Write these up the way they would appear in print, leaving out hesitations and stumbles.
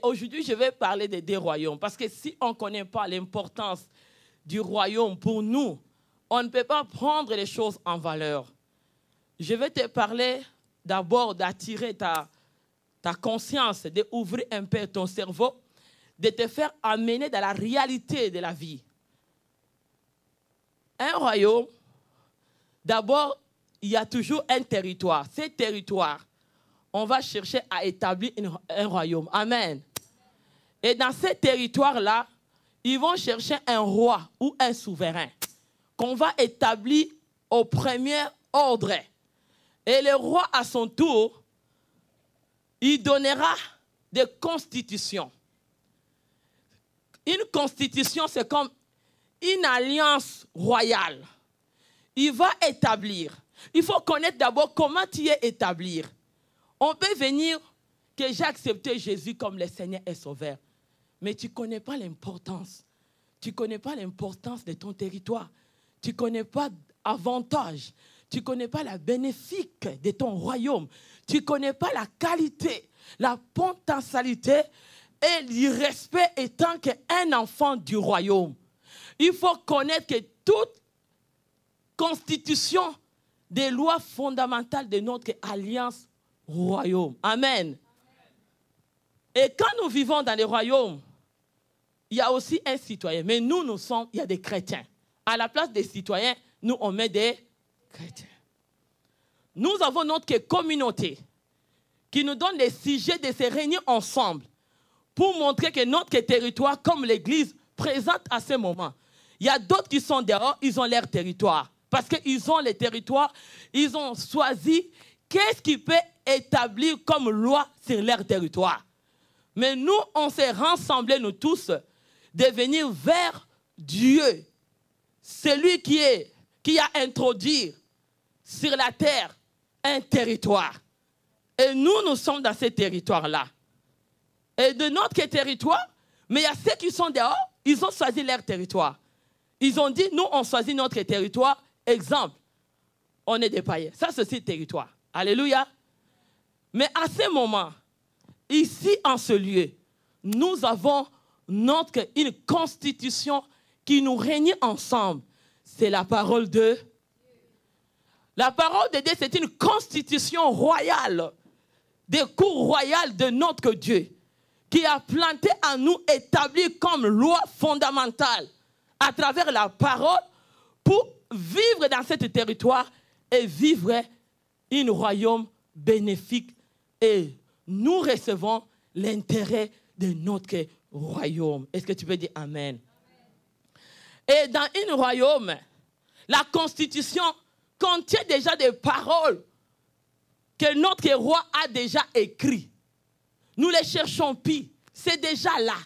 aujourd'hui, je vais parler des royaumes. Parce que si on ne connaît pas l'importance du royaume pour nous, on ne peut pas prendre les choses en valeur. Je vais te parler d'abord d'attirer ta conscience, d'ouvrir un peu ton cerveau, de te faire amener dans la réalité de la vie. Un royaume, d'abord, il y a toujours un territoire. Ce territoire, on va chercher à établir un royaume. Amen. Et dans ce territoire-là, ils vont chercher un roi ou un souverain qu'on va établir au premier ordre. Et le roi, à son tour, il donnera des constitutions. Une constitution, c'est comme une alliance royale. Il va établir. Il faut connaître d'abord comment tu es établir. On peut venir que j'ai accepté Jésus comme le Seigneur et Sauveur. Mais tu ne connais pas l'importance. Tu ne connais pas l'importance de ton territoire. Tu ne connais pas l'avantage. Tu ne connais pas la bénéfique de ton royaume. Tu ne connais pas la qualité, la potentialité et le respect étant qu'un enfant du royaume. Il faut connaître que toute constitution des lois fondamentales de notre alliance royaume. Amen. Et quand nous vivons dans les royaumes, il y a aussi un citoyen. Mais nous, il y a des chrétiens. À la place des citoyens, nous, on met des chrétiens. Nous avons notre communauté qui nous donne les sujets de se réunir ensemble pour montrer que notre territoire, comme l'Église, présente à ce moment. Il y a d'autres qui sont dehors, ils ont leur territoire. Parce qu'ils ont les territoires, ils ont choisi qu'est-ce qui peut établir comme loi sur leur territoire. Mais nous, on s'est rassemblés, nous tous, de venir vers Dieu, celui qui a introduit sur la terre un territoire. Et nous sommes dans ce territoire-là. Et de notre territoire, mais il y a ceux qui sont dehors, ils ont choisi leur territoire. Ils ont dit, nous, on choisit notre territoire. Exemple, on est des païens. Ça, c'est le territoire. Alléluia. Mais à ce moment, ici, en ce lieu, nous avons une constitution qui nous réunit ensemble. C'est la parole de Dieu. La parole de Dieu, c'est une constitution royale, des cours royales de notre Dieu, qui a planté en nous, établi comme loi fondamentale à travers la parole pour vivre dans ce territoire et vivre un royaume bénéfique. Et nous recevons l'intérêt de notre royaume. Est-ce que tu peux dire Amen? Et dans un royaume, la constitution contient déjà des paroles que notre roi a déjà écrites. Nous les cherchons plus. C'est déjà là.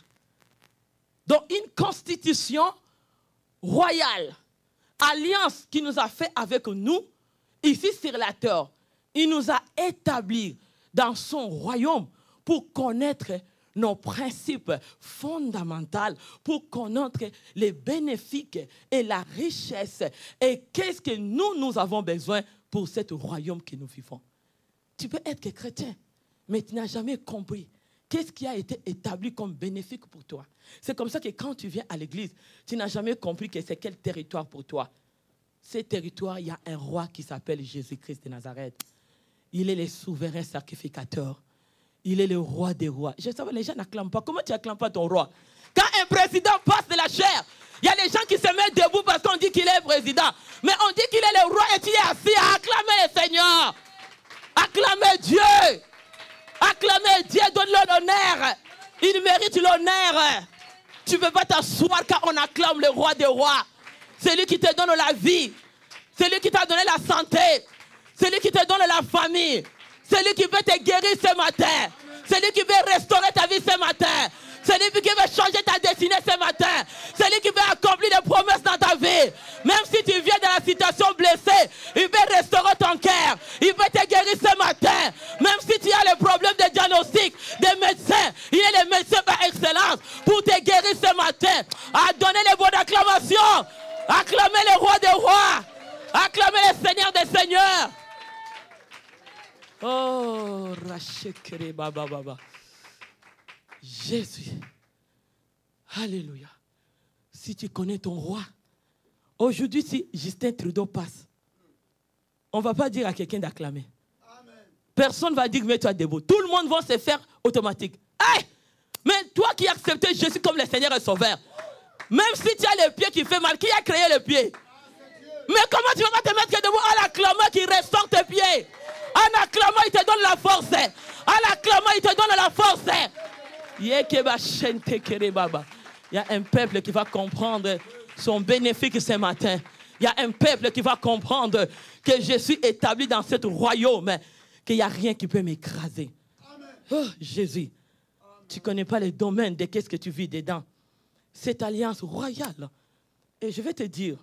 Donc une constitution royale, alliance qu'il nous a fait avec nous, ici sur la terre. Il nous a établis dans son royaume pour connaître nos principes fondamentaux, pour connaître les bénéfices et la richesse. Et qu'est-ce que nous avons besoin pour ce royaume que nous vivons. Tu peux être chrétien, mais tu n'as jamais compris qu'est-ce qui a été établi comme bénéfique pour toi. C'est comme ça que quand tu viens à l'église, tu n'as jamais compris que c'est quel territoire pour toi. Ce territoire, il y a un roi qui s'appelle Jésus-Christ de Nazareth. Il est le souverain sacrificateur. Il est le roi des rois. Je sais, les gens n'acclament pas. Comment tu n'acclames pas ton roi? Quand un président passe de la chair, il y a des gens qui se mettent debout parce qu'on dit qu'il est président. Mais on dit qu'il est le roi et tu es assis à acclamer le Seigneur. Acclamez Dieu. Acclamez Dieu, donne-le l'honneur. Il mérite l'honneur. Tu ne peux pas t'asseoir quand on acclame le roi des rois. C'est lui qui te donne la vie. C'est lui qui t'a donné la santé. C'est lui qui te donne la famille. C'est lui qui veut te guérir ce matin. C'est lui qui veut restaurer ta vie ce matin. C'est lui qui veut changer ta destinée ce matin. C'est lui qui veut accomplir des promesses dans ta vie. Même si tu viens dans la situation blessée, il veut restaurer ton cœur. Il veut te guérir ce matin. Même si tu as les problèmes de diagnostic, des médecins, il est le médecin par excellence pour te guérir ce matin. À donner les mots d'acclamation. Acclamez le roi des rois. Acclamez le Seigneur des seigneurs. Oh, Rachekere Baba Baba. Jésus. Alléluia. Si tu connais ton roi, aujourd'hui, si Justin Trudeau passe, on ne va pas dire à quelqu'un d'acclamer. Personne ne va dire, mets-toi debout. Tout le monde va se faire automatique. Hey! Mais toi qui as accepté Jésus comme le Seigneur et Sauveur, même si tu as le pied qui fait mal, qui a créé le pied? Mais comment tu vas te mettre debout en acclamant qu'il ressort tes pieds? En acclamant, il te donne la force. En acclamant, il te donne la force. Il y a un peuple qui va comprendre son bénéfice ce matin. Il y a un peuple qui va comprendre que je suis établi dans ce royaume, qu'il n'y a rien qui peut m'écraser. Oh, Jésus, tu ne connais pas les domaines de qu'est-ce que tu vis dedans. Cette alliance royale. Et je vais te dire,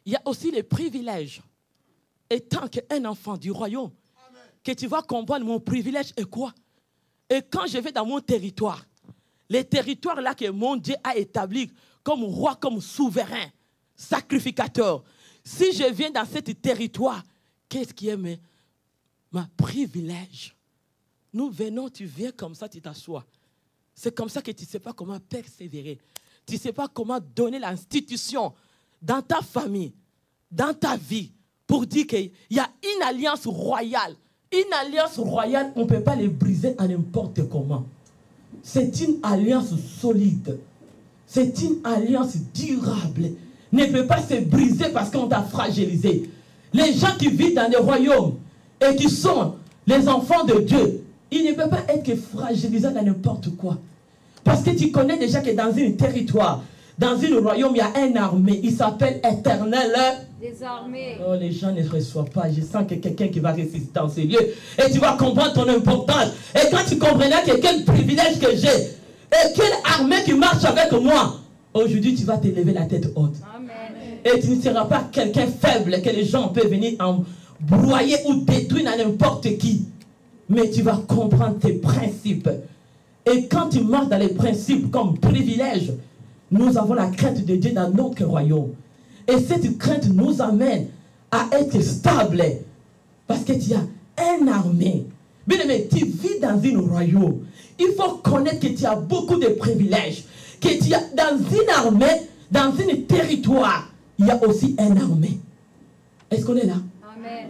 il y a aussi les privilèges. Étant qu'un enfant du royaume, que tu vas comprendre mon privilège est quoi? Et quand je vais dans mon territoire, les territoires là que mon Dieu a établis comme roi, comme souverain, sacrificateur, si je viens dans ce territoire, qu'est-ce qui est ma privilège? Nous venons, tu viens comme ça, tu t'assois. C'est comme ça que tu ne sais pas comment persévérer. Tu ne sais pas comment donner l'institution dans ta famille, dans ta vie, pour dire qu'il y a une alliance royale. Une alliance royale, on ne peut pas les briser à n'importe comment. C'est une alliance solide. C'est une alliance durable. Ne peut pas se briser parce qu'on t'a fragilisé. Les gens qui vivent dans les royaumes et qui sont les enfants de Dieu, ils ne peuvent pas être fragilisés dans n'importe quoi. Parce que tu connais déjà que dans un territoire, dans un royaume, il y a une armée. Il s'appelle Éternel. Des armées. Oh, les gens ne reçoivent pas. Je sens que quelqu'un qui va résister dans ce lieu. Et tu vas comprendre ton importance. Et quand tu comprendras que quel privilège que j'ai, et quelle armée qui marche avec moi, aujourd'hui tu vas te lever la tête haute. Amen. Et tu ne seras pas quelqu'un faible que les gens peuvent venir embroyer ou détruire à n'importe qui. Mais tu vas comprendre tes principes. Et quand tu marches dans les principes comme privilège, nous avons la crainte de Dieu dans notre royaume. Et cette crainte nous amène à être stable. Parce que tu as une armée. Bien aimé, tu vis dans un royaume. Il faut connaître que tu as beaucoup de privilèges. Que tu as dans une armée, dans un territoire, il y a aussi une armée. Est-ce qu'on est là? Amen.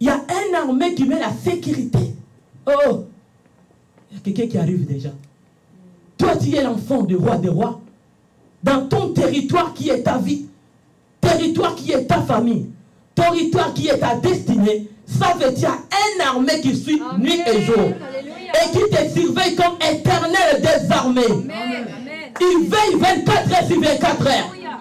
Il y a une armée qui met la sécurité. Oh! Il y a quelqu'un qui arrive déjà. Toi, tu es l'enfant du roi des rois. Dans ton territoire qui est ta vie, territoire qui est ta famille, territoire qui est ta destinée, ça veut dire une armée qui suit Amen. Nuit et jour. Alléluia. Et qui te surveille comme éternel des armées. Amen. Il veille 24 heures sur 24 heures. Alléluia.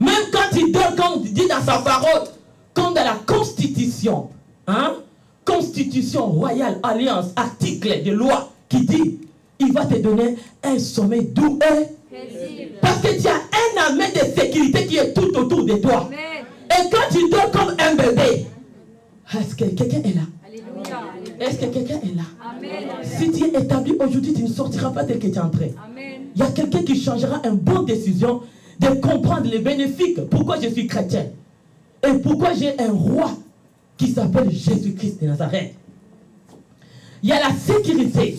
Même quand il donne, comme il dit dans sa parole, comme dans la Constitution, hein? Constitution royale, alliance, article de loi, qui dit, il va te donner un sommeil doux et Paisible. parce que tu as un armée de sécurité qui est tout autour de toi. Amen. Et quand tu dors comme un bébé, est-ce que quelqu'un est là? Alléluia. Est-ce que quelqu'un est là? Amen. Si tu es établi aujourd'hui, tu ne sortiras pas tel que tu es entré. Amen. Il y a quelqu'un qui changera une bonne décision de comprendre les bénéfices. Pourquoi je suis chrétien? Et pourquoi j'ai un roi qui s'appelle Jésus-Christ de Nazareth? Il y a la sécurité.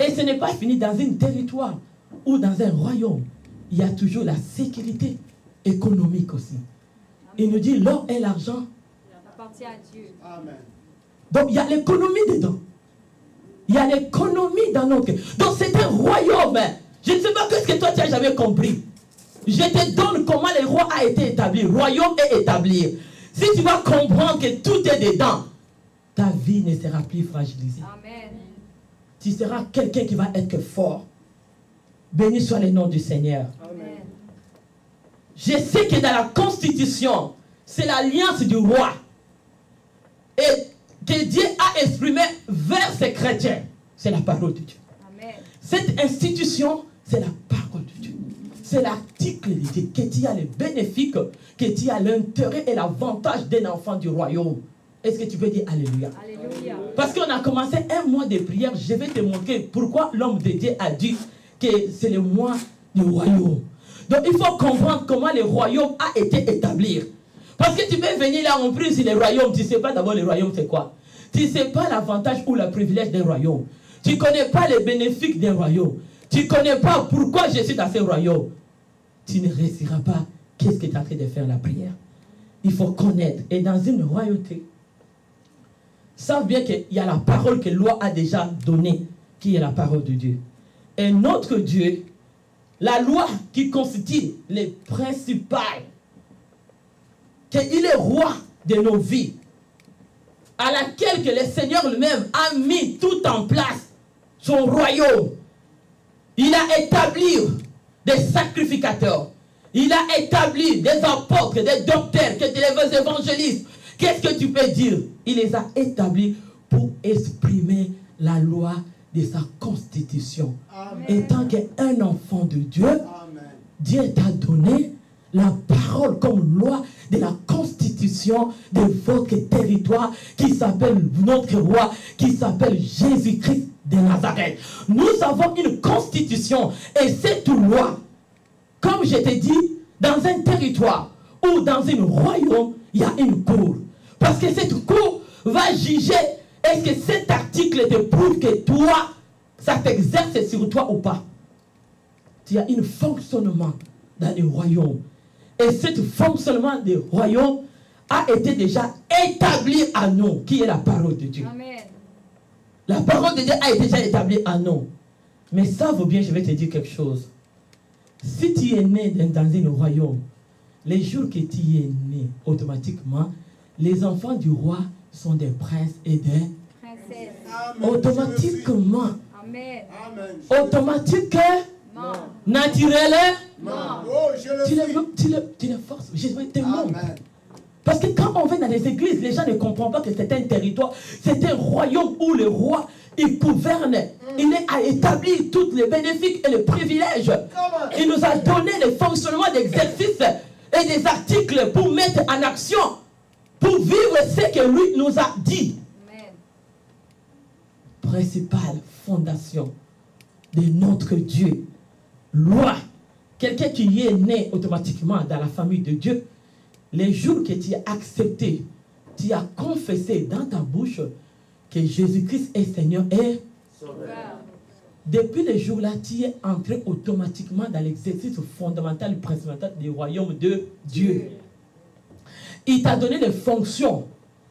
Et ce n'est pas fini dans un territoire ou dans un royaume. Il y a toujours la sécurité économique aussi. Il nous dit l'or et l'argent Appartient à Dieu. Amen. Donc il y a l'économie dedans. Il y a l'économie dans notre... Donc c'est un royaume. Je ne sais pas ce que toi tu n'as jamais compris. Je te donne comment le roi a été établi. Royaume est établi. Si tu vas comprendre que tout est dedans, ta vie ne sera plus fragilisée. Amen. Tu seras quelqu'un qui va être fort. Béni soit le nom du Seigneur. Amen. Je sais que dans la Constitution, c'est l'alliance du roi. Et que Dieu a exprimé vers ses chrétiens. C'est la parole de Dieu. Amen. Cette institution, c'est la parole de Dieu. C'est l'article de Dieu. Que tu as les bénéfices, que tu as l'intérêt et l'avantage d'un enfant du royaume. Est-ce que tu peux dire Alléluia? Alléluia. Parce qu'on a commencé un mois de prière. Je vais te montrer pourquoi l'homme de Dieu a dit que c'est le mois du royaume. Donc il faut comprendre comment le royaume a été établi. Parce que tu peux venir là, on prie sur le royaume. Tu ne sais pas d'abord le royaume c'est quoi. Tu ne sais pas l'avantage ou le privilège d'un royaume. Tu ne connais pas les bénéfices d'un royaume. Tu ne connais pas pourquoi je suis dans ce royaume. Tu ne réussiras pas. Qu'est-ce que tu es en train de faire la prière? Il faut connaître. Et dans une royauté, savent bien qu'il y a la parole que loi a déjà donnée, qui est la parole de Dieu. Et notre Dieu, la loi qui constitue les principales, qu'il est roi de nos vies, à laquelle que le Seigneur lui-même a mis tout en place, son royaume. Il a établi des sacrificateurs. Il a établi des apôtres, des docteurs, des évangélistes. Qu'est-ce que tu peux dire? Il les a établis pour exprimer la loi de sa constitution. Amen. Étant qu'un enfant de Dieu, Amen. Dieu t'a donné la parole comme loi de la constitution de votre territoire qui s'appelle notre roi, qui s'appelle Jésus-Christ de Nazareth. Nous avons une constitution et cette loi, comme je t'ai dit, dans un territoire ou dans un royaume, il y a une cour. Parce que cette cour va juger est-ce que cet article te prouve que toi, ça t'exerce sur toi ou pas. Il y a un fonctionnement dans le royaume. Et ce fonctionnement du royaume a été déjà établi à nous, qui est la parole de Dieu. Amen. La parole de Dieu a été déjà établie à nous. Mais ça vaut bien, je vais te dire quelque chose. Si tu es né dans un royaume, les jours que tu es né, automatiquement, les enfants du roi sont des princes et des... Princesse. Amen. Automatiquement. Amen. Amen. Automatiquement. Naturellement. Non. Oh, je le suis. Tu les forces. Je vais te montrer. Amen. Parce que quand on vient dans les églises, les gens ne comprennent pas que c'est un territoire, c'est un royaume où le roi, il gouverne. Il a établi tous les bénéfices et les privilèges. Il nous a donné les fonctionnements d'exercice et des articles pour mettre en action, pour vivre ce que lui nous a dit. Amen. Principale fondation de notre Dieu. Loi. Quelqu'un qui est né automatiquement dans la famille de Dieu, les jours que tu as accepté, tu as confessé dans ta bouche que Jésus-Christ est Seigneur et Sauveur. depuis le jour-là, tu es entré automatiquement dans l'exercice fondamental, principal du royaume de Dieu. Il t'a donné les fonctions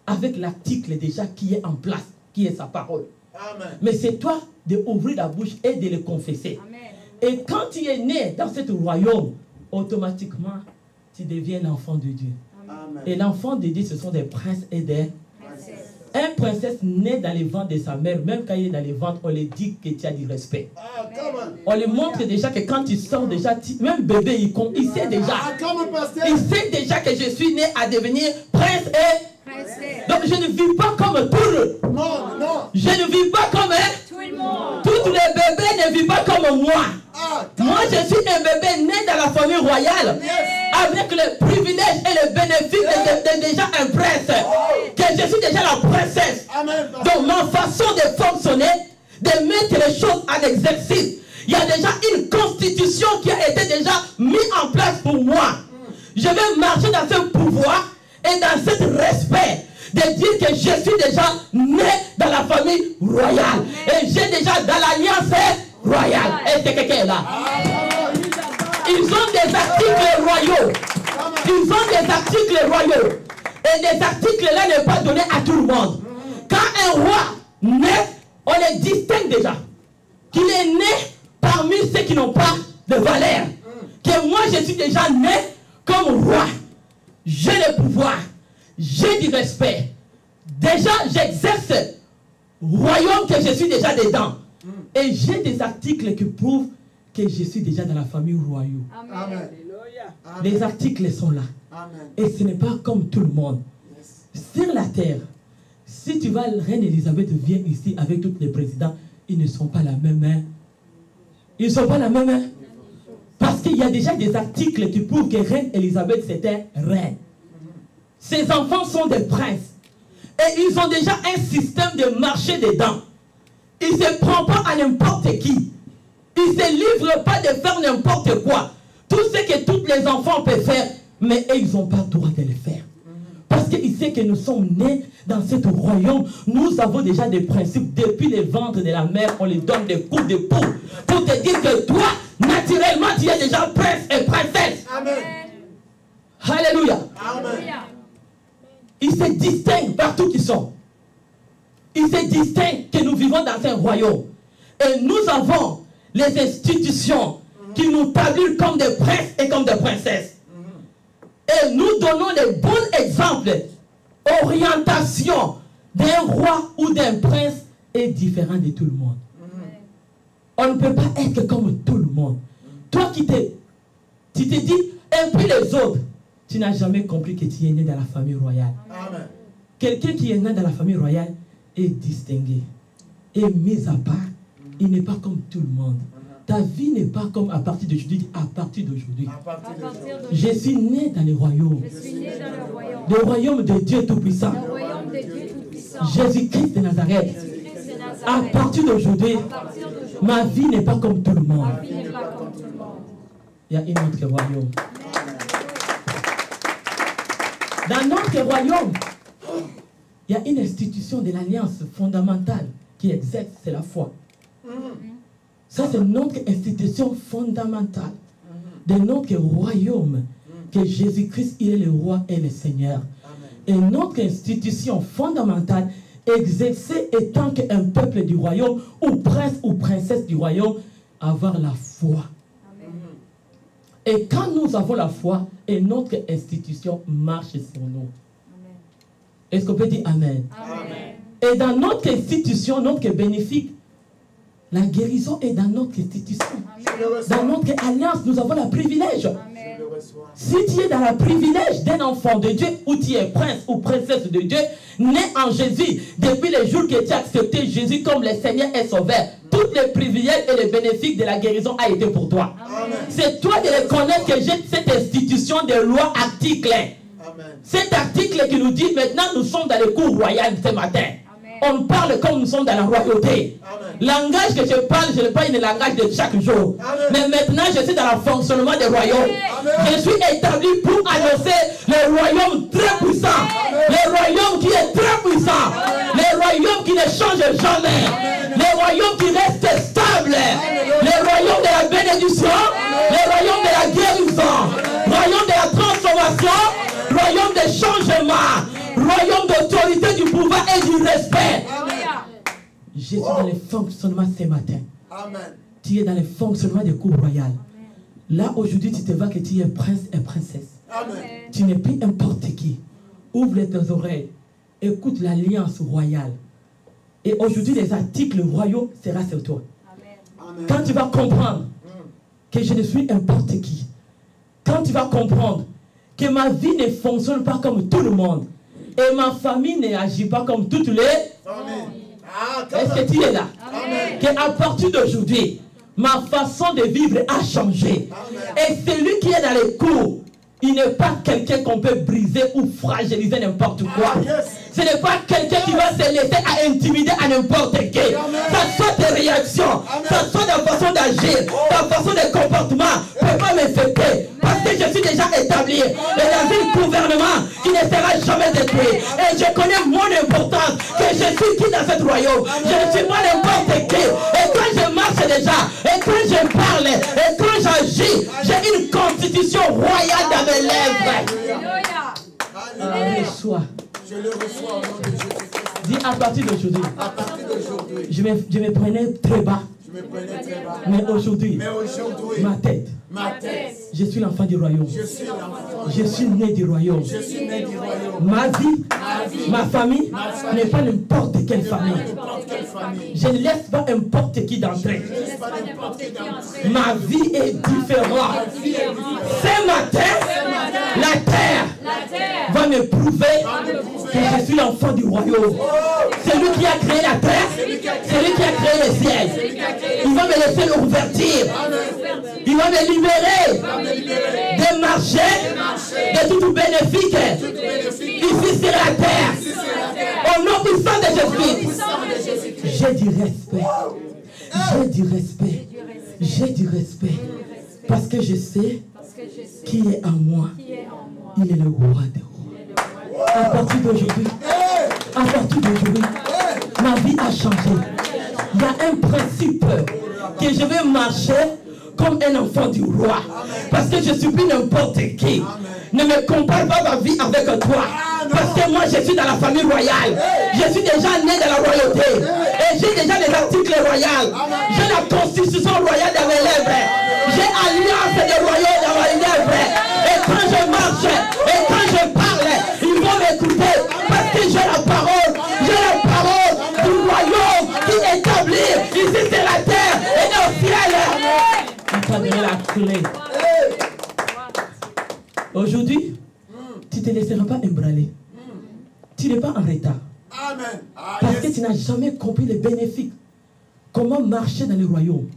avec l'article déjà qui est en place, qui est sa parole. Amen. Mais c'est toi d'ouvrir la bouche et de le confesser. Amen. Et quand tu es né dans ce royaume, automatiquement, tu deviens l'enfant de Dieu. Amen. Et l'enfant de Dieu, ce sont des princes et des... Princesse. Un princesse né dans les ventres de sa mère, même quand il est dans les ventres, on lui dit que tu as du respect. Ah, come on. On lui montre déjà que quand il sort déjà, même bébé, il sait Ah, déjà. come on, pasteur. Il sait déjà que je suis né à devenir prince et... Princesse. Donc je ne vis pas comme tout le... Non, non. Je ne vis pas comme... Tout le monde. Tous les bébés ne vivent pas comme moi. Ah, Moi, je suis un bébé né dans la famille royale. Avec les privilèges et les bénéfices de déjà un prince. Que je suis déjà la princesse. Amen. pasteur. Donc ma façon de fonctionner, de mettre les choses en exercice, il y a déjà une constitution qui a été déjà mise en place pour moi. Je vais marcher dans ce pouvoir et dans ce respect de dire que je suis déjà né dans la famille royale. Et j'ai déjà dans l'alliance royale. Et c'est quelqu'un là. Ils ont des articles royaux. Ils ont des articles royaux. Et des articles là ne sont pas donnés à tout le monde. Quand un roi naît, on les distingue déjà. Qu'il est né parmi ceux qui n'ont pas de valeur. Que moi je suis déjà né comme roi. J'ai le pouvoir. J'ai du respect. Déjà j'exerce royaume que je suis déjà dedans. Et j'ai des articles qui prouvent que je suis déjà dans la famille royale. Amen. Amen. Les articles sont là. Amen. Et ce n'est pas comme tout le monde. Yes. Sur la terre, si tu vois, Reine Elisabeth vient ici avec tous les présidents, ils ne sont pas la même main. Ils ne sont pas la même main. Parce qu'il y a déjà des articles qui prouvent que Reine Elisabeth c'était reine. Ses enfants sont des princes. Et ils ont déjà un système de marché dedans. Ils ne se prennent pas à n'importe qui. Ils ne se livrent pas de faire n'importe quoi. Tout ce que tous les enfants peuvent faire, mais eux, ils n'ont pas le droit de le faire. Parce qu'ils sais que nous sommes nés dans ce royaume, nous avons déjà des principes. Depuis les ventres de la mère, on les donne des coups de peau pour te dire que toi, naturellement, tu es déjà prince et princesse. Amen. Alléluia. Amen. Ils se distinguent partout qu'ils sont. Ils se distinguent que nous vivons dans un royaume. Et nous avons les institutions qui nous tablent comme des princes et comme des princesses. Et nous donnons les bons exemples. Orientation d'un roi ou d'un prince est différent de tout le monde. On ne peut pas être comme tout le monde. Toi tu te dis, et puis les autres, tu n'as jamais compris que tu es né dans la famille royale. Amen. Quelqu'un qui est né dans la famille royale est distingué, est mis à part. Il n'est pas comme tout le monde. Ta vie n'est pas comme à partir d'aujourd'hui. À partir d'aujourd'hui, À partir de je suis né dans le royaume. Je suis né dans le royaume. Le royaume de Dieu Tout-Puissant. Le royaume de Dieu Tout-Puissant. Jésus-Christ de Nazareth. Jésus-Christ de Nazareth. À partir d'aujourd'hui, À partir d'aujourd'hui, ma vie n'est pas comme tout le monde. ma vie n'est pas comme tout le monde. Il y a un autre royaume. Dans notre royaume, il y a une institution de l'alliance fondamentale qui exerce, c'est la foi. Ça, c'est notre institution fondamentale de notre royaume, que Jésus-Christ, il est le roi et le Seigneur. Et notre institution fondamentale, exercée étant qu'un peuple du royaume, ou prince ou princesse du royaume, avoir la foi. Et quand nous avons la foi, et notre institution marche sur nous. Est-ce qu'on peut dire Amen? Amen. Et dans notre institution, notre bénéfique, la guérison est dans notre institution. Dans notre alliance, nous avons le privilège. Amen. Si tu es dans le privilège d'un enfant de Dieu, ou tu es prince ou princesse de Dieu, né en Jésus, depuis le jour que tu as accepté Jésus comme le Seigneur et Sauveur, tous les privilèges et les bénéfices de la guérison a été pour toi. C'est toi de reconnaître que j'ai cette institution de loi article. Cet article qui nous dit maintenant nous sommes dans le cours royal ce matin. On parle comme nous sommes dans la royauté. Langage que je parle, je ne parle pas le langage de chaque jour. Mais maintenant, je suis dans le fonctionnement des royaumes. Je suis établi pour annoncer le royaume très puissant. Le royaume qui est très puissant. Le royaume qui ne change jamais. Le royaume qui reste stable. Le royaume de la bénédiction. Le royaume de la guérison. Royaume de la transformation. Royaume de changement. Royaume d'autorité, du pouvoir et du respect. Je suis dans le fonctionnement ce matin. Amen. Tu es dans le fonctionnement du cours royal. Là, aujourd'hui, tu te vois que tu es prince et princesse. Amen. Tu n'es plus n'importe qui. Ouvre tes oreilles. Écoute l'alliance royale. Et aujourd'hui, les articles royaux seront sur toi. Amen. Quand tu vas comprendre que je ne suis n'importe qui. Quand tu vas comprendre que ma vie ne fonctionne pas comme tout le monde. Et ma famille ne agit pas comme toutes les... Amen. Ah, Est-ce que tu es là? Amen. Qu'à partir d'aujourd'hui, ma façon de vivre a changé. Et celui qui est dans les cours, il n'est pas quelqu'un qu'on peut briser ou fragiliser n'importe quoi. Ce n'est pas quelqu'un qui va se laisser à intimider à n'importe qui. Ça soit tes réactions, ça soit ta façon d'agir, ta façon de comportement, ne peut pas m'infecter. Parce que je suis déjà établi et dans un gouvernement qui ne sera jamais détruit. Et je connais mon importance, que je suis qui dans ce royaume. Je ne suis pas n'importe qui. Et quand je marche déjà, et quand je parle, et quand j'agis, j'ai une constitution royale dans mes lèvres. Alléluia. Reçois. Je le reçois au nom de Jésus-Christ. Dis à partir d'aujourd'hui, À partir d'aujourd'hui, je me prenais très bas. je me prenais très bas. Mais aujourd'hui, Mais aujourd'hui, ma tête, ma tête, je suis l'enfant du royaume. je suis l'enfant. Je suis né du royaume. Je suis né du royaume. Ma vie, ma famille n'est pas n'importe quelle famille. N'importe quelle famille. Je ne laisse pas n'importe qui d'entrer. Je ne laisse pas n'importe qui d'entrer. Ma vie est différente. Ce matin, la terre va me prouver que je suis l'enfant du royaume. Celui qui a créé la terre, celui qui a créé le ciel. Il va me laisser l'ouverture. Il va me libérer de marcher, de tout bénéfice ici sur la terre. Au nom puissant de Jésus. J'ai du respect. J'ai du respect. J'ai du respect. Parce que je sais qui est en moi. Il est le roi des rois. À partir d'aujourd'hui, ma vie a changé. Il y a un principe que je vais marcher comme un enfant du roi. Parce que je suis plus n'importe qui. Ne me compare pas ma vie avec toi. Parce que moi je suis dans la famille royale. Je suis déjà né dans la royauté. Et j'ai déjà les articles royaux. J'ai la constitution royale dans mes lèvres. J'ai alliance de royaume dans mes lèvres. Et quand je marche, et quand je parle, ils vont m'écouter. Parce que j'ai la parole du royaume qui est établi ici sur la terre et dans le ciel. Tu as donné la clé. Aujourd'hui, tu ne te laisseras pas embranler. Tu n'es pas en retard. Amen. Parce que tu n'as jamais compris les bénéfices. Comment marcher dans le royaume.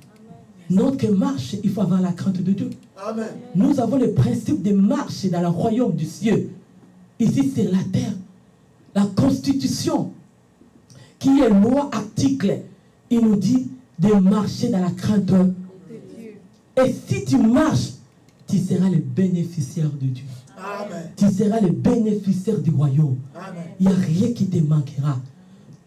Notre marche, il faut avoir la crainte de Dieu. Amen. Nous avons le principe de marcher dans le royaume du ciel. Ici, sur la terre. La constitution, qui est loi article, il nous dit de marcher dans la crainte de Dieu. Et si tu marches, tu seras le bénéficiaire de Dieu. Amen. Tu seras le bénéficiaire du royaume. Amen. Il n'y a rien qui te manquera.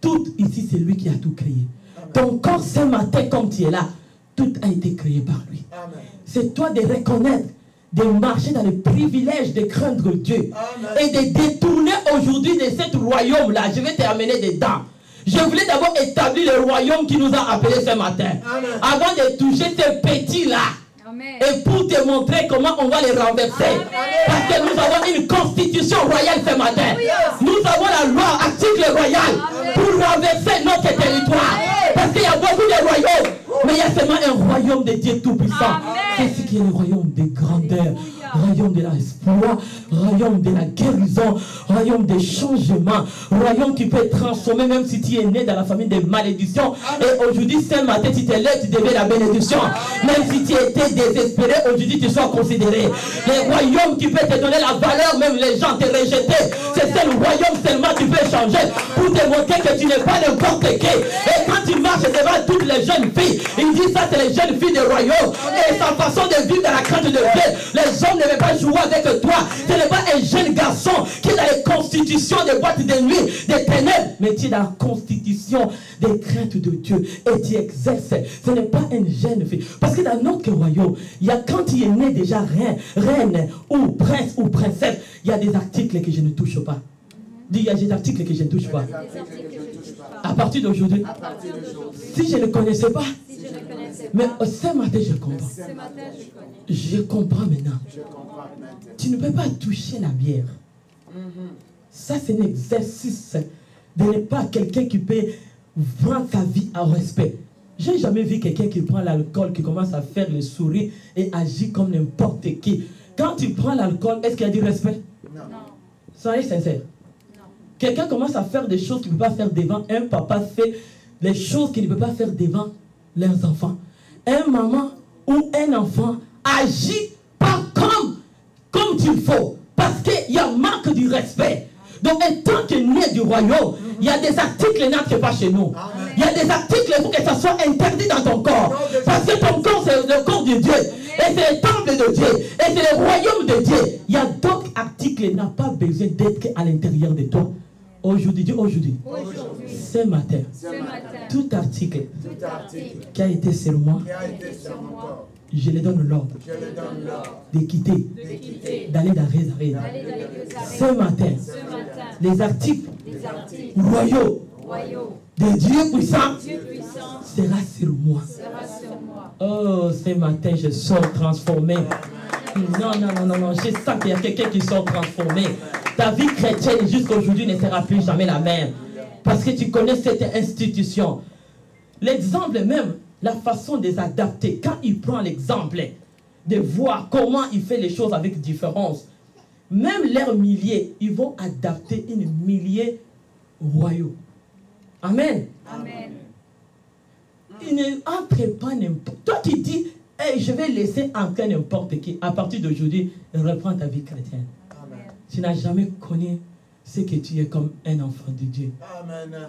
Tout ici, c'est lui qui a tout créé. Ton corps ce matin, comme tu es là, tout a été créé par lui. Amen. C'est toi de reconnaître, de marcher dans le privilège de craindre Dieu. Amen. Et de détourner aujourd'hui de ce royaume-là. Je vais te amener dedans. Je voulais d'abord établir le royaume qui nous a appelés ce matin. Amen. Avant de toucher ces petits-là. Amen. Et pour te montrer comment on va les renverser. Amen. Parce que nous avons une constitution royale ce matin. Nous avons la loi, article royal, pour renverser notre territoire. Parce qu'il y a beaucoup de royaumes. Mais il y a seulement un royaume de Dieu Tout-Puissant. C'est ce qui est le royaume de grandeur, royaume de l'espoir, royaume de la guérison, royaume des changements, royaume qui peut transformer même si tu es né dans la famille des malédictions. Et aujourd'hui, ce matin, tu te lèves, tu deviens la bénédiction. Même si tu étais désespéré, aujourd'hui, tu sois considéré. Le royaume qui peut te donner la valeur, même les gens te rejeter. C'est ce royaume seulement tu peux changer pour te montrer que tu n'es pas n'importe qui. Et quand tu marches devant toutes les jeunes filles, il dit ça, c'est les jeunes filles du royaume. Et sa façon de vivre dans la crainte de Dieu. Les hommes ne veulent pas jouer avec toi. Ce n'est pas un jeune garçon qui est dans les constitutions des boîtes de nuit, des ténèbres, mais tu es dans la constitution des craintes de Dieu. Et tu exerces. Ce n'est pas une jeune fille. Parce que dans notre royaume, il y a quand tu es né déjà reine ou prince ou princesse, il y a des articles que je ne touche pas. Dis, il y a des articles que je ne touche pas. À partir d'aujourd'hui, si je ne connaissais pas, mais ce matin je comprends. Je comprends maintenant. Tu ne peux pas toucher la bière. Ça, c'est un exercice de ne pas quelqu'un qui peut vendre sa vie en respect. Je n'ai jamais vu quelqu'un qui prend l'alcool, qui commence à faire le sourire et agit comme n'importe qui. Quand tu prends l'alcool, est-ce qu'il y a du respect? Non. Soyez sincère. Quelqu'un commence à faire des choses qu'il ne peut pas faire devant. Un papa fait les choses qu'il ne peut pas faire devant leurs enfants. Un maman ou un enfant agit pas comme il faut. Parce qu'il y a manque du respect. Donc, en tant que né du royaume, il y a des articles qui n'entrent pas chez nous. Il y a des articles, il faut que ça soit interdit dans ton corps. Parce que ton corps, c'est le corps de Dieu. Et c'est le temple de Dieu. Et c'est le royaume de Dieu. Il y a d'autres articles qui n'ont pas besoin d'être à l'intérieur de toi. Aujourd'hui, ce matin, tout article qui a été sur moi, je lui donne l'ordre de quitter, d'aller dans les arènes. Ce matin, les articles royaux de Dieu puissant sera sur moi. Oh, ce matin, je sors transformé. Non, je sens qu'il y a quelqu'un qui sort transformé. Ta vie chrétienne jusqu'à aujourd'hui ne sera plus jamais la même. Parce que tu connais cette institution. L'exemple même, la façon de s'adapter. Quand il prend l'exemple de voir comment il fait les choses avec différence, même leurs milliers, ils vont adapter une millier royaux. Amen. Amen. Il n'entre pas n'importe. Toi qui dis, hey, je vais laisser entrer n'importe qui. À partir d'aujourd'hui, reprends ta vie chrétienne. Amen. Tu n'as jamais connu ce que tu es comme un enfant de Dieu. Amen.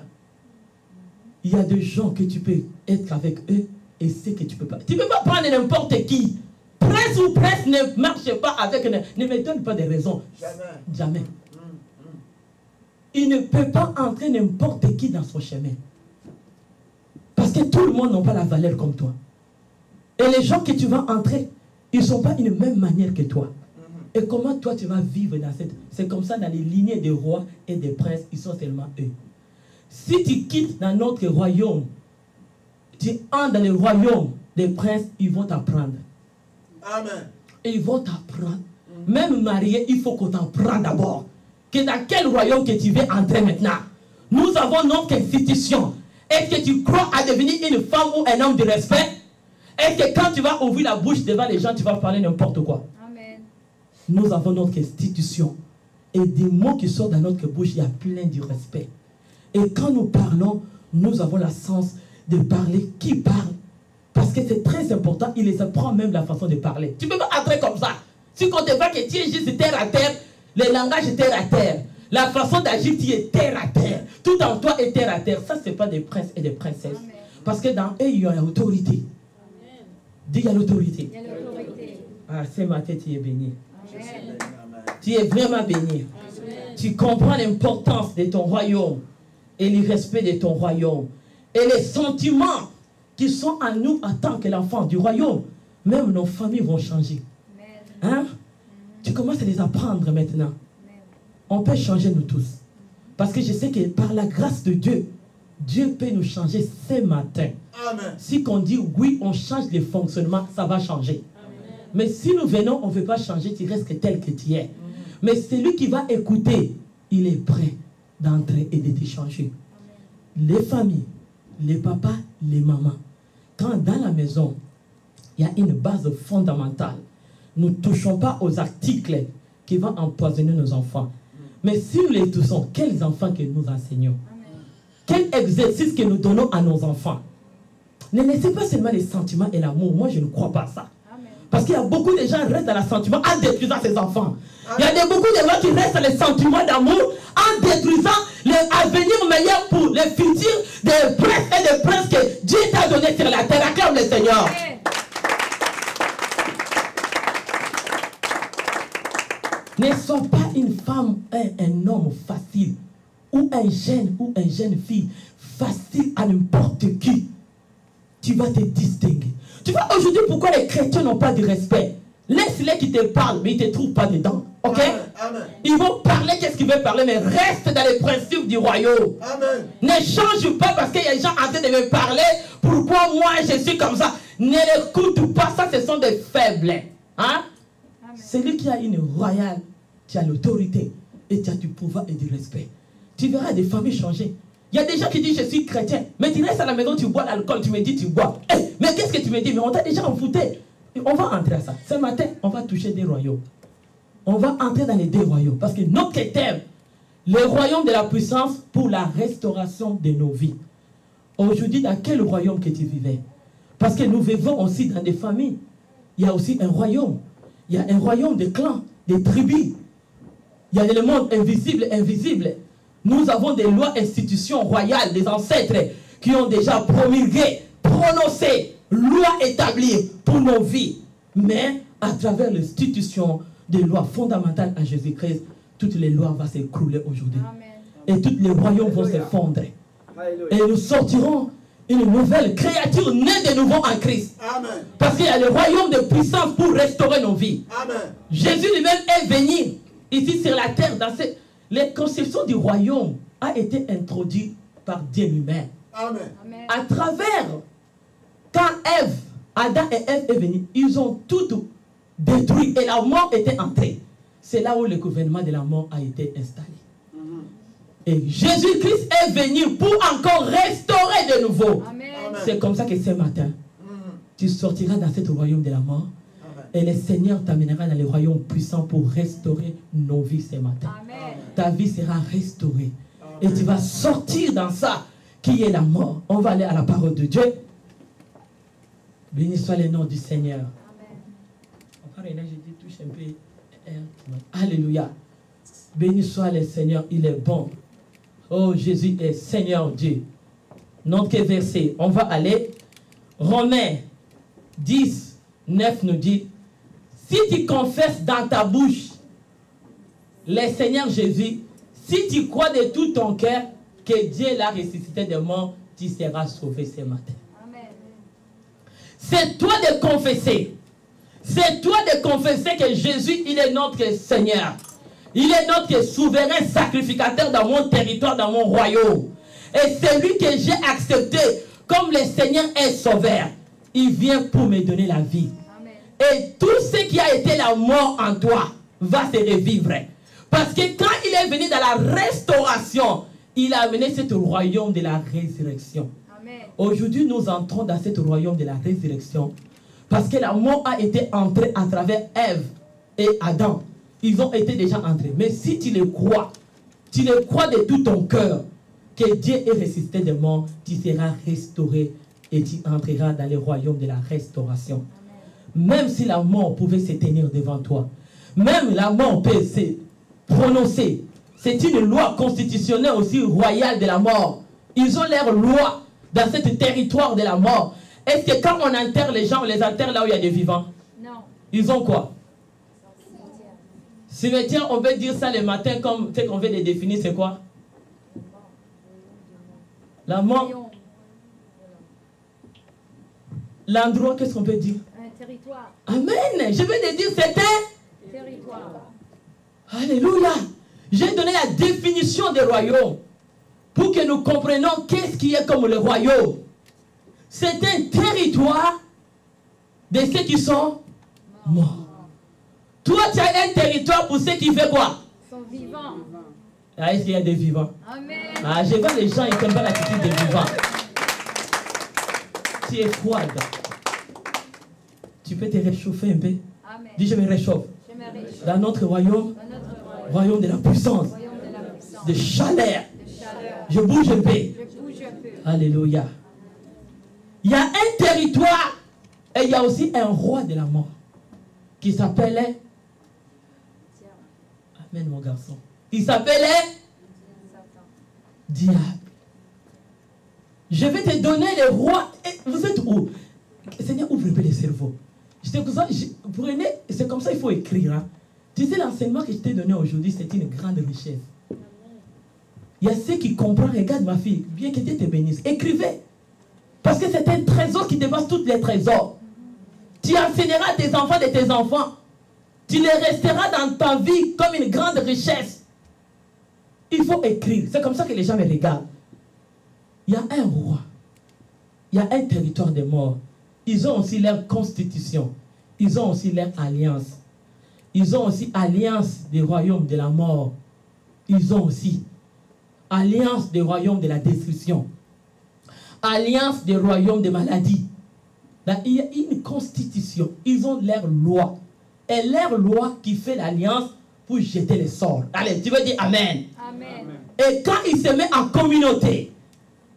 Il y a des gens que tu peux être avec eux et ce que tu ne peux pas. Tu ne peux pas prendre n'importe qui. Presse ou presse ne marche pas avec... Ne me donne pas de raisons. Jamais. Jamais. il ne peut pas entrer n'importe qui dans son chemin. Parce que tout le monde n'a pas la valeur comme toi. Et les gens que tu vas entrer, ils ne sont pas d'une même manière que toi. Et comment toi tu vas vivre dans cette... C'est comme ça dans les lignées des rois et des princes, ils sont seulement eux. Si tu quittes dans notre royaume, tu entres dans le royaume des princes, ils vont t'apprendre. Amen. Et ils vont t'apprendre. Même marié, il faut qu'on t'apprenne d'abord. Que dans quel royaume que tu veux entrer maintenant. Nous avons notre institution. Est-ce que tu crois à devenir une femme ou un homme de respect? Est-ce que quand tu vas ouvrir la bouche devant les gens, tu vas parler n'importe quoi? Amen. Nous avons notre institution. Et des mots qui sortent dans notre bouche, il y a plein de respect. Et quand nous parlons, nous avons la sens de parler. Qui parle? Parce que c'est très important, il les apprend même la façon de parler. Tu ne peux pas entrer comme ça. Si on te voit que tu es juste terre à terre, le langage est terre à terre. La façon d'agir, tu es terre à terre. Tout en toi est terre à terre. Ça, ce n'est pas des princes et des princesses. Amen. Parce que dans eux, il y a l'autorité. Dis, il y a l'autorité. Il y a l'autorité. Ah, ce matin, tu es béni. Amen. Tu es vraiment béni. Amen. Tu comprends l'importance de ton royaume et le respect de ton royaume. Et les sentiments qui sont en nous en tant que l'enfant du royaume, même nos familles vont changer. Hein? Tu commences à les apprendre maintenant. On peut changer nous tous. Parce que je sais que par la grâce de Dieu, Dieu peut nous changer ce matin. Amen. Si on dit oui, on change les fonctionnements, ça va changer. Amen. Mais si nous venons, on ne veut pas changer, tu restes tel que tu es. Mais celui qui va écouter, il est prêt d'entrer et de te changer. Les familles, les papas, les mamans, quand dans la maison, il y a une base fondamentale, nous ne touchons pas aux articles qui vont empoisonner nos enfants. Mais si nous les touchons, quels enfants que nous enseignons? Quel exercice que nous donnons à nos enfants? Ne laissez pas seulement les sentiments et l'amour. Moi, je ne crois pas ça. Parce qu'il y a beaucoup de gens qui restent dans le sentiment en détruisant ses enfants. Il y a beaucoup de gens qui restent dans les sentiments d'amour en détruisant l'avenir meilleur pour le futur des princes et des princes que Dieu t'a donné sur la terre. Acclame le Seigneur. Ne sois pas une femme, un homme facile, ou un jeune fille facile à n'importe qui. Tu vas te distinguer. Tu vois aujourd'hui pourquoi les chrétiens n'ont pas de respect. Laisse-les qui te parlent, mais ils ne te trouvent pas dedans. Ok? Amen. Amen. Ils vont parler, qu'est-ce qu'ils veulent parler, mais reste dans les principes du royaume. Amen. Ne change pas parce qu'il y a des gens en train de me parler. Pourquoi moi je suis comme ça? Ne l'écoute pas, ça ce sont des faibles. Hein? Celui qui a une royale, tu as l'autorité et tu as du pouvoir et du respect. Tu verras des familles changer. Il y a des gens qui disent je suis chrétien, mais tu restes à la maison, tu bois l'alcool, tu me dis tu bois. Hey, mais qu'est-ce que tu me dis? Mais on t'a déjà enfouté. On va entrer à ça. Ce matin, on va toucher des royaumes. On va entrer dans les deux royaumes. Parce que notre thème, le royaume de la puissance pour la restauration de nos vies. Aujourd'hui, dans quel royaume que tu vivais? Parce que nous vivons aussi dans des familles. Il y a aussi un royaume. Il y a un royaume de clans, des tribus. Il y a le monde invisible, invisible. Nous avons des lois, institutions royales, des ancêtres qui ont déjà promulgué, prononcé, lois établies pour nos vies. Mais à travers l'institution des lois fondamentales à Jésus-Christ, toutes les lois vont s'écrouler aujourd'hui. Et tous les royaumes vont s'effondrer. Et nous sortirons une nouvelle créature née de nouveau en Christ. Amen. Parce qu'il y a le royaume de puissance pour restaurer nos vies. Amen. Jésus lui-même est venu ici sur la terre. Les conceptions du royaume a été introduite par Dieu lui-même. Amen. À travers, quand Adam et Ève est venu, ils ont tout détruit et la mort était entrée. C'est là où le gouvernement de la mort a été installé. Et Jésus-Christ est venu pour encore restaurer de nouveau. C'est comme ça que ce matin, tu sortiras dans ce royaume de la mort. Et le Seigneur t'amènera dans le royaume puissant pour restaurer nos vies ce matin. Ta vie sera restaurée. Et tu vas sortir dans ça qui est la mort. On va aller à la parole de Dieu. Béni soit le nom du Seigneur. Alléluia. Béni soit le Seigneur, il est bon. Oh, Jésus est Seigneur Dieu. Donc, verset, on va aller. Romains 10, 9 nous dit, si tu confesses dans ta bouche le Seigneur Jésus, Si tu crois de tout ton cœur que Dieu l'a ressuscité des morts, tu seras sauvé ce matin. Amen. C'est toi de confesser. C'est toi de confesser que Jésus, il est notre Seigneur. Il est notre souverain sacrificateur dans mon territoire, dans mon royaume. Et celui que j'ai accepté comme le Seigneur est sauveur, il vient pour me donner la vie. Amen. Et tout ce qui a été la mort en toi va se revivre. Parce que quand il est venu dans la restauration, il a amené ce royaume de la résurrection. Amen. Aujourd'hui, nous entrons dans ce royaume de la résurrection. Parce que la mort a été entrée à travers Ève et Adam. Ils ont été déjà entrés. Mais si tu le crois de tout ton cœur, que Dieu est ressuscité des morts, tu seras restauré et tu entreras dans le royaume de la restauration. Amen. Même si la mort pouvait se tenir devant toi, même la mort peut se prononcer. C'est une loi constitutionnelle aussi royale de la mort. Ils ont leur loi dans ce territoire de la mort. Est-ce que quand on enterre les gens, on les enterre là où il y a des vivants? Non. Ils ont quoi? Cimetière, on peut dire ça le matin comme ce qu'on veut les définir, c'est quoi? La mort. L'endroit, qu'est-ce qu'on peut dire? Un territoire. Amen. Je vais te dire, c'était Territoire. Alléluia. J'ai donné la définition des royaumes pour que nous comprenions qu'est-ce qui est comme le royaume. C'est un territoire de ceux qui sont morts. Toi, tu as un territoire pour ceux qui font quoi? Ils sont vivants. Ah, est-ce qu'il y a des vivants? Amen. Ah, je vois les gens, ils n'aiment pas l'attitude des vivants. Tu es froide. Tu peux te réchauffer un peu? Amen. Dis, je me réchauffe. Je me réchauffe. Dans notre royaume, Dans notre royaume de la puissance, royaume de la puissance. de chaleur, De chaleur. je bouge un peu. Je bouge un peu. Alléluia. Il y a un territoire et il y a aussi un roi de la mort qui s'appelait... Amen, mon garçon. Il s'appelait Diable. Je vais te donner le roi. Et vous êtes où? Seigneur, ouvre un peu les cerveaux. Prenez, c'est comme ça qu'il faut écrire. Hein. Tu sais, l'enseignement que je t'ai donné aujourd'hui, c'est une grande richesse. Il y a ceux qui comprennent. Regarde ma fille, bien que Dieu te bénisse. Écrivez. Parce que c'est un trésor qui dépasse tous les trésors. Tu enseigneras à tes enfants de tes enfants. Tu les resteras dans ta vie comme une grande richesse. Il faut écrire. C'est comme ça que les gens me regardent. Il y a un roi. Il y a un territoire de mort. Ils ont aussi leur constitution. Ils ont aussi leur alliance. Ils ont aussi alliance des royaumes de la mort. Ils ont aussi alliance des royaumes de la destruction. Alliance des royaumes de maladie. Là, il y a une constitution. Ils ont leur loi. Et leur loi qui fait l'alliance pour jeter les sorts. Allez, tu veux dire Amen. Amen. Et quand il se met en communauté,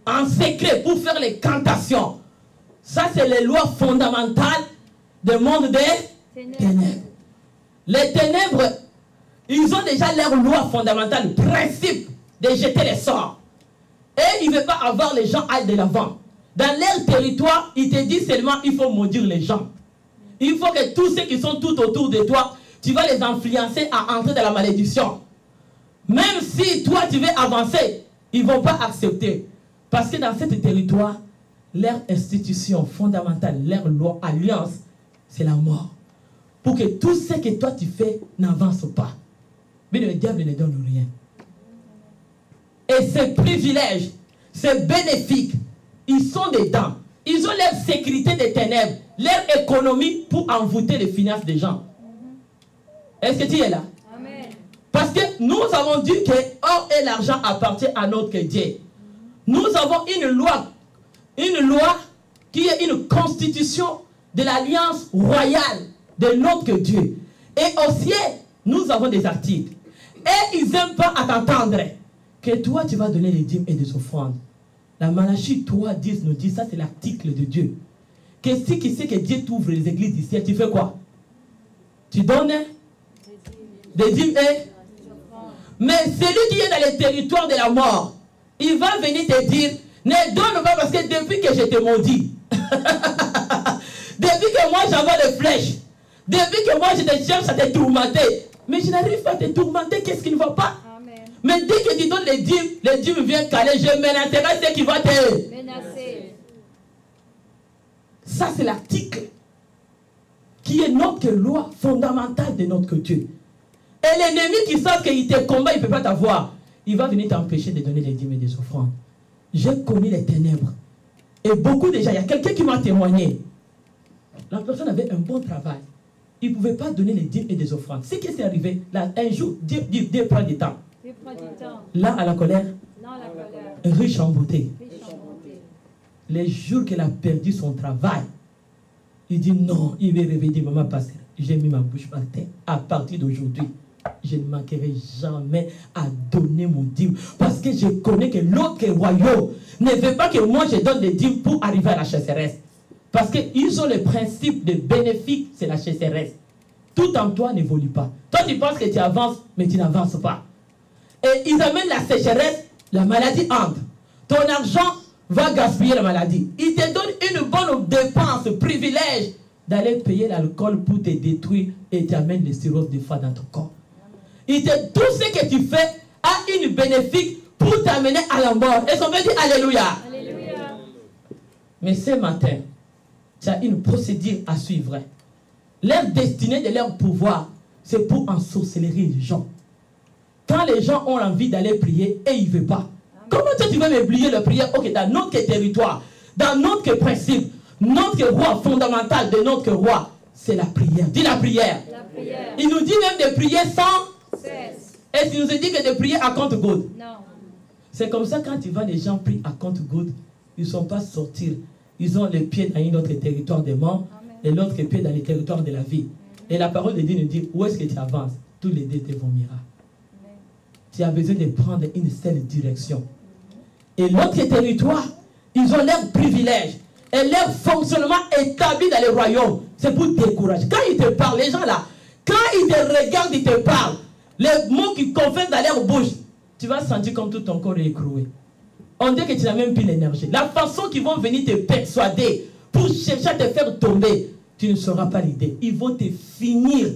en secret, pour faire les cantations, ça c'est les lois fondamentales du monde des ténèbres. Les ténèbres, ils ont déjà leur loi fondamentale, le principe de jeter les sorts. Et ils ne veulent pas avoir les gens à de l'avant. Dans leur territoire, ils te disent seulement il faut maudire les gens. Il faut que tous ceux qui sont tout autour de toi, tu vas les influencer à entrer dans la malédiction. Même si toi tu veux avancer, ils ne vont pas accepter. Parce que dans ce territoire, leur institution fondamentale, leur loi, alliance, c'est la mort. Pour que tout ce que toi tu fais n'avance pas. Mais le diable ne donne rien. Et ces privilèges, ces bénéfices, ils sont dedans. Ils ont leur sécurité des ténèbres, leur économie pour envoûter les finances des gens. Est-ce que tu es là? Amen. Parce que nous avons dit que or et l'argent appartient à notre Dieu. Nous avons une loi qui est une constitution de l'alliance royale de notre Dieu. Et au ciel, nous avons des articles. Et ils n'aiment pas à t'entendre que toi, tu vas donner les dîmes et des offrandes. La Malachie 3:10 nous dit, ça c'est l'article de Dieu. Que si qui sait que Dieu t'ouvre les églises du ciel, tu fais quoi? Tu donnes des dîmes et... Mais celui qui est dans les territoires de la mort, il va venir te dire, ne donne pas parce que depuis que je te maudis, depuis que moi j'envoie des flèches, depuis que moi je te cherche à te tourmenter, mais je n'arrive pas à te tourmenter, qu'est-ce qui ne va pas? Amen. Mais dès que tu donnes les dîmes viennent caler. Je m'intéresse ce qui va te Menacé. Ça, c'est l'article qui est notre loi fondamentale de notre Dieu. Et l'ennemi qui sait qu'il te combat, il ne peut pas t'avoir. Il va venir t'empêcher de donner les dîmes et des offrandes. J'ai connu les ténèbres. Et beaucoup déjà, il y a quelqu'un qui m'a témoigné. La personne avait un bon travail. Il ne pouvait pas donner les dîmes et des offrandes. Ce qui s'est arrivé, là, un jour, Dieu prend du temps. Dieu prend du temps. Là, à la colère, Non, la colère. riche en beauté. Riche en bonté. Les jours qu'elle a perdu son travail, il dit non, il va réveiller, maman pasteur, j'ai mis ma bouche par terre. À partir d'aujourd'hui, je ne manquerai jamais à donner mon dîme. Parce que je connais que l'autre royaume ne veut pas que moi je donne des dîmes pour arriver à la chasseresse. Parce qu'ils ont le principe de bénéfice, c'est la chasseresse. Tout en toi n'évolue pas. Toi tu penses que tu avances, mais tu n'avances pas. Et ils amènent la sécheresse, la maladie entre. Ton argent va gaspiller la maladie. Ils te donnent une bonne dépense, privilège d'aller payer l'alcool pour te détruire et t'amènes les cirrhoses de foie dans ton corps. Tout ce que tu fais a une bénéfice pour t'amener à la mort. Est-ce qu'on peut dire Alléluia? Alléluia. Mais ce matin, tu as une procédure à suivre. Leur destinée de leur pouvoir, c'est pour ensorcellerie les gens. Quand les gens ont envie d'aller prier et ils ne veulent pas, comment tu vas m'oublier la prière? Ok, dans notre territoire, dans notre principe, notre roi fondamental de notre roi, c'est la prière. Dis la prière. La prière. Il nous dit même de prier sans Cesse. et il nous dit que de prier à compte-gouttes. Non. C'est comme ça quand tu vois les gens prient à compte-gouttes, ils ne sont pas sortis. Ils ont les pieds dans un autre territoire des morts et l'autre pied dans les territoires de la vie. Et la parole de Dieu nous dit, où est-ce que tu avances? Tous les deux te vomira. Tu as besoin de prendre une seule direction. Et l'autre territoire, ils ont leur privilège et leur fonctionnement établi dans le royaume. C'est pour décourager. Quand ils te parlent, les gens là, quand ils te regardent, ils te parlent, les mots qu'ils confèrent dans leur bouche, tu vas sentir comme tout ton corps est écroué. On dit que tu n'as même plus l'énergie. La façon qu'ils vont venir te persuader pour chercher à te faire tomber, tu ne sauras pas l'idée. Ils vont te finir.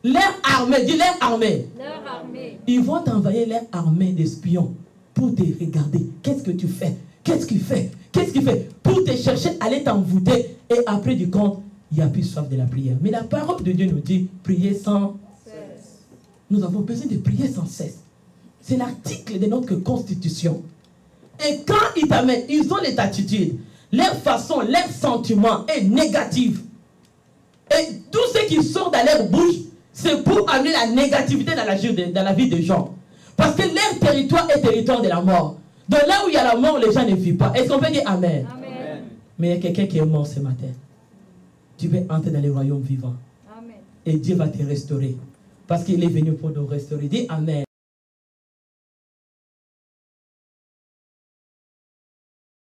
Leur armée, dis leur armée. Leur armée. Ils vont t'envoyer leur armée d'espions pour te regarder. Qu'est-ce que tu fais? Qu'est-ce qu'il fait? Qu'est-ce qu'il fait? Pour te chercher, aller t'envoûter. Et après du compte, il n'y a plus soif de la prière. Mais la parole de Dieu nous dit, priez sans Cesse. Nous avons besoin de prier sans cesse. C'est l'article de notre constitution. Et quand ils t'amènent, ils ont les attitudes, leur façon, leur sentiment est négatif. Et tout ce qui sort dans leur bouche, c'est pour amener la négativité dans la vie des gens. Parce que leur territoire est territoire de la mort. Donc là où il y a la mort, les gens ne vivent pas. Est-ce qu'on peut dire Amen? Amen. Mais il y a quelqu'un qui est mort ce matin. Tu veux entrer dans les royaumes vivants. Amen. Et Dieu va te restaurer. Parce qu'il est venu pour nous restaurer. Dis Amen.